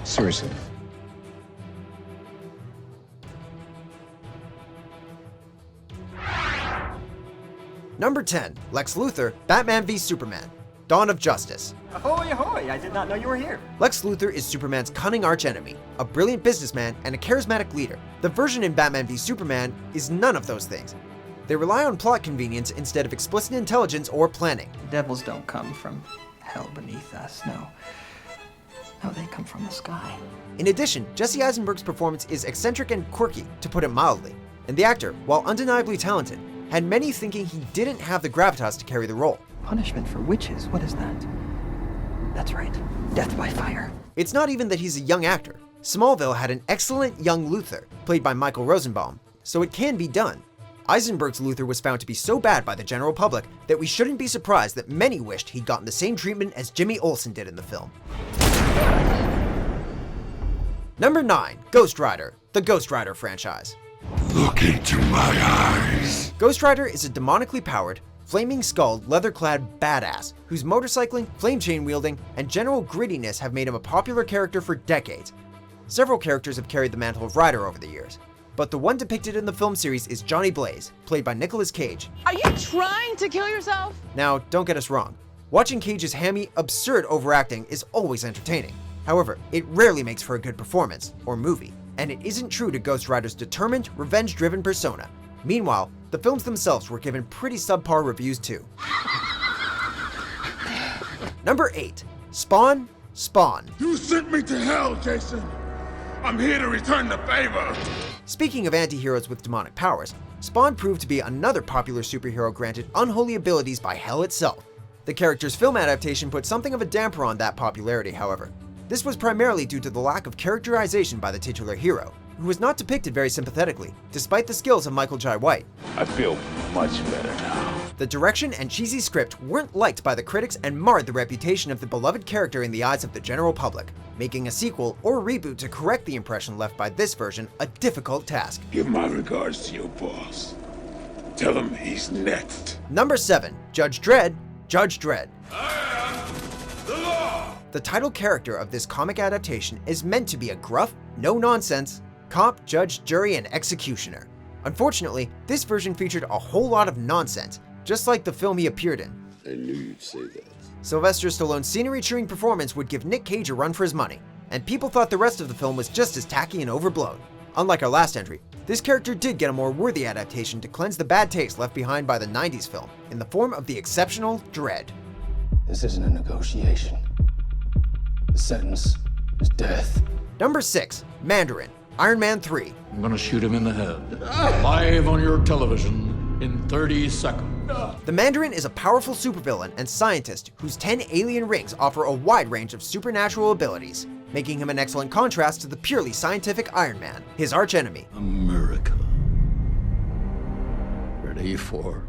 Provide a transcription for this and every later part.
Seriously. Number 10. Lex Luthor, Batman v Superman, Dawn of Justice. Ahoy, ahoy! I did not know you were here. Lex Luthor is Superman's cunning archenemy, a brilliant businessman, and a charismatic leader. The version in Batman v Superman is none of those things. They rely on plot convenience instead of explicit intelligence or planning. Devils don't come from hell beneath us, no. No, they come from the sky. In addition, Jesse Eisenberg's performance is eccentric and quirky, to put it mildly, and the actor, while undeniably talented, had many thinking he didn't have the gravitas to carry the role. Punishment for witches? What is that? That's right. Death by fire. It's not even that he's a young actor. Smallville had an excellent young Luthor, played by Michael Rosenbaum, so it can be done. Eisenberg's Luthor was found to be so bad by the general public that we shouldn't be surprised that many wished he'd gotten the same treatment as Jimmy Olsen did in the film. Number 9. Ghost Rider, the Ghost Rider franchise. Look into my eyes. Ghost Rider is a demonically powered, flaming-skulled, leather-clad badass whose motorcycling, flame chain wielding, and general grittiness have made him a popular character for decades. Several characters have carried the mantle of Rider over the years, but the one depicted in the film series is Johnny Blaze, played by Nicolas Cage. Are you trying to kill yourself? Now, don't get us wrong. Watching Cage's hammy, absurd overacting is always entertaining. However, it rarely makes for a good performance, or movie, and it isn't true to Ghost Rider's determined, revenge-driven persona. Meanwhile, the films themselves were given pretty subpar reviews too. Number 8. Spawn. You sent me to hell, Jason. I'm here to return the favor. Speaking of anti-heroes with demonic powers, Spawn proved to be another popular superhero granted unholy abilities by hell itself. The character's film adaptation put something of a damper on that popularity, however. This was primarily due to the lack of characterization by the titular hero, who was not depicted very sympathetically, despite the skills of Michael Jai White. I feel much better now. The direction and cheesy script weren't liked by the critics and marred the reputation of the beloved character in the eyes of the general public, making a sequel or reboot to correct the impression left by this version a difficult task. Give my regards to your boss. Tell him he's next. Number 7. Judge Dredd, Judge Dredd. I am the law. The title character of this comic adaptation is meant to be a gruff, no-nonsense cop, judge, jury, and executioner. Unfortunately, this version featured a whole lot of nonsense, just like the film he appeared in. I knew you'd say that. Sylvester Stallone's scenery-chewing performance would give Nick Cage a run for his money, and people thought the rest of the film was just as tacky and overblown. Unlike our last entry, this character did get a more worthy adaptation to cleanse the bad taste left behind by the 90s film, in the form of the exceptional Dredd. This isn't a negotiation. The sentence is death. Number 6. Mandarin, Iron Man 3. I'm gonna shoot him in the head. Live on your television in 30 seconds. The Mandarin is a powerful supervillain and scientist whose 10 alien rings offer a wide range of supernatural abilities, making him an excellent contrast to the purely scientific Iron Man, his archenemy. America. Ready for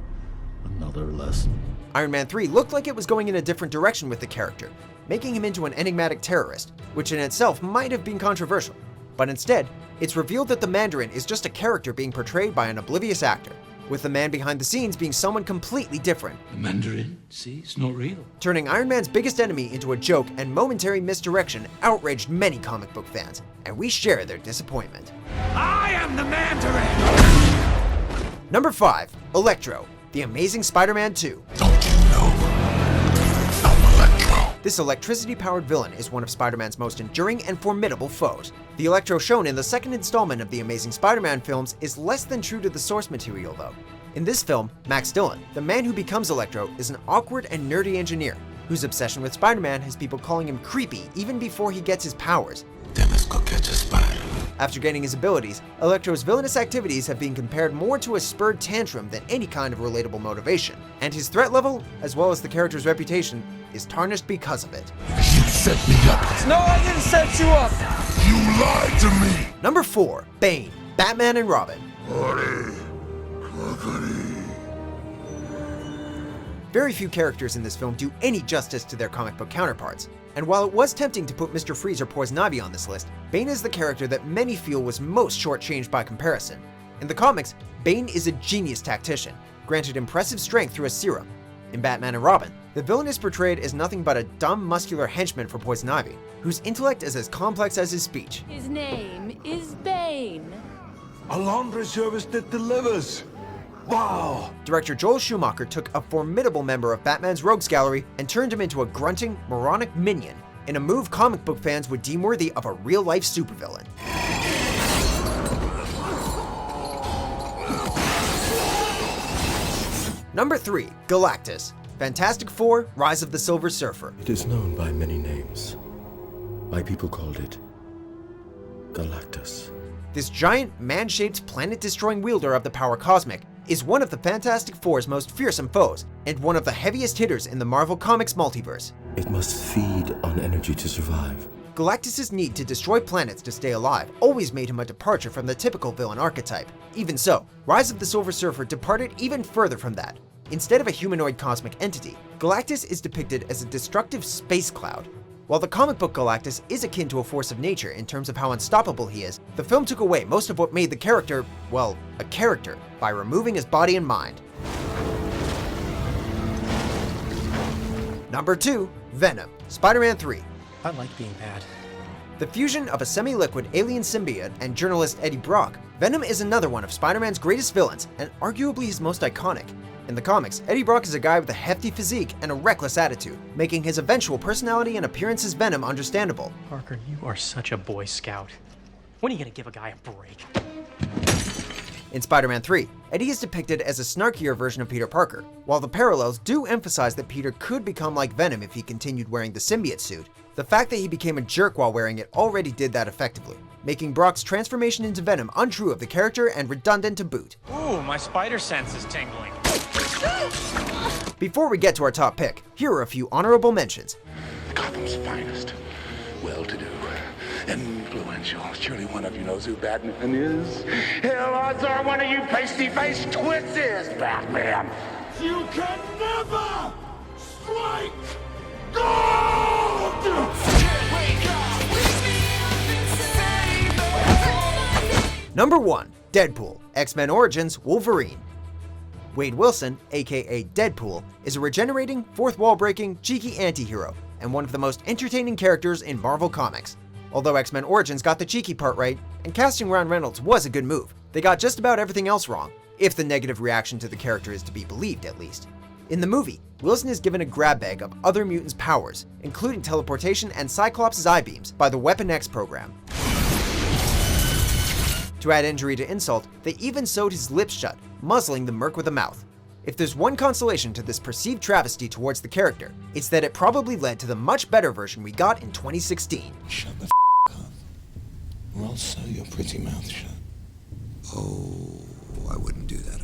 another lesson? Iron Man 3 looked like it was going in a different direction with the character, making him into an enigmatic terrorist, which in itself might have been controversial. But instead, it's revealed that the Mandarin is just a character being portrayed by an oblivious actor, with the man behind the scenes being someone completely different. The Mandarin? See, it's not real. Turning Iron Man's biggest enemy into a joke and momentary misdirection outraged many comic book fans, and we share their disappointment. I am the Mandarin. Number 5. Electro, The Amazing Spider-Man 2. Don't you know? I'm Electro. This electricity-powered villain is one of Spider-Man's most enduring and formidable foes. The Electro shown in the second installment of the Amazing Spider-Man films is less than true to the source material, though. In this film, Max Dillon, the man who becomes Electro, is an awkward and nerdy engineer whose obsession with Spider-Man has people calling him creepy even before he gets his powers. Then let's go catch a spider. After gaining his abilities, Electro's villainous activities have been compared more to a spurred tantrum than any kind of relatable motivation, and his threat level, as well as the character's reputation, is tarnished because of it. You set me up. No, I didn't set you up. You lied to me. Number 4. Bane, Batman and Robin. Very few characters in this film do any justice to their comic book counterparts, and while it was tempting to put Mr. Freeze or Poison Ivy on this list, Bane is the character that many feel was most shortchanged by comparison. In the comics, Bane is a genius tactician, granted impressive strength through a serum. In Batman and Robin, The villain is portrayed as nothing but a dumb, muscular henchman for Poison Ivy, whose intellect is as complex as his speech. His name is Bane. A laundry service that delivers. Wow! Director Joel Schumacher took a formidable member of Batman's rogues gallery and turned him into a grunting, moronic minion, in a move comic book fans would deem worthy of a real-life supervillain. Number 3, Galactus. Fantastic Four: Rise of the Silver Surfer. It is known by many names. My people called it Galactus. This giant, man-shaped, planet-destroying wielder of the power cosmic is one of the Fantastic Four's most fearsome foes, and one of the heaviest hitters in the Marvel Comics multiverse. It must feed on energy to survive. Galactus' need to destroy planets to stay alive always made him a departure from the typical villain archetype. Even so, Rise of the Silver Surfer departed even further from that. Instead of a humanoid cosmic entity, Galactus is depicted as a destructive space cloud. While the comic book Galactus is akin to a force of nature in terms of how unstoppable he is, the film took away most of what made the character, well, a character, by removing his body and mind. Number 2, Venom, Spider-Man 3. I like being bad. The fusion of a semi-liquid alien symbiote and journalist Eddie Brock, Venom is another one of Spider-Man's greatest villains, and arguably his most iconic. In the comics, Eddie Brock is a guy with a hefty physique and a reckless attitude, making his eventual personality and appearance as Venom understandable. Parker, you are such a Boy Scout. When are you gonna give a guy a break? In Spider-Man 3, Eddie is depicted as a snarkier version of Peter Parker. While the parallels do emphasize that Peter could become like Venom if he continued wearing the symbiote suit, the fact that he became a jerk while wearing it already did that effectively, making Brock's transformation into Venom untrue of the character and redundant to boot. Ooh, my spider sense is tingling. Before we get to our top pick, here are a few honorable mentions. Gotham's finest. Well-to-do. Influential. Surely one of you knows who Batman is. Hell, odds are one of you pasty-faced twits is Batman. You can never strike gold! Number 1, Deadpool, X-Men Origins Wolverine. Wade Wilson, aka Deadpool, is a regenerating, fourth wall breaking, cheeky anti-hero, and one of the most entertaining characters in Marvel Comics. Although X-Men Origins got the cheeky part right, and casting Ryan Reynolds was a good move, they got just about everything else wrong, if the negative reaction to the character is to be believed at least. In the movie, Wilson is given a grab bag of other mutants' powers, including teleportation and Cyclops' eye beams, by the Weapon X program. To add injury to insult, they even sewed his lips shut, muzzling the merc with a mouth. If there's one consolation to this perceived travesty towards the character, it's that it probably led to the much better version we got in 2016. Shut the up, or I'll sew your pretty mouth shut. Oh, I wouldn't do that.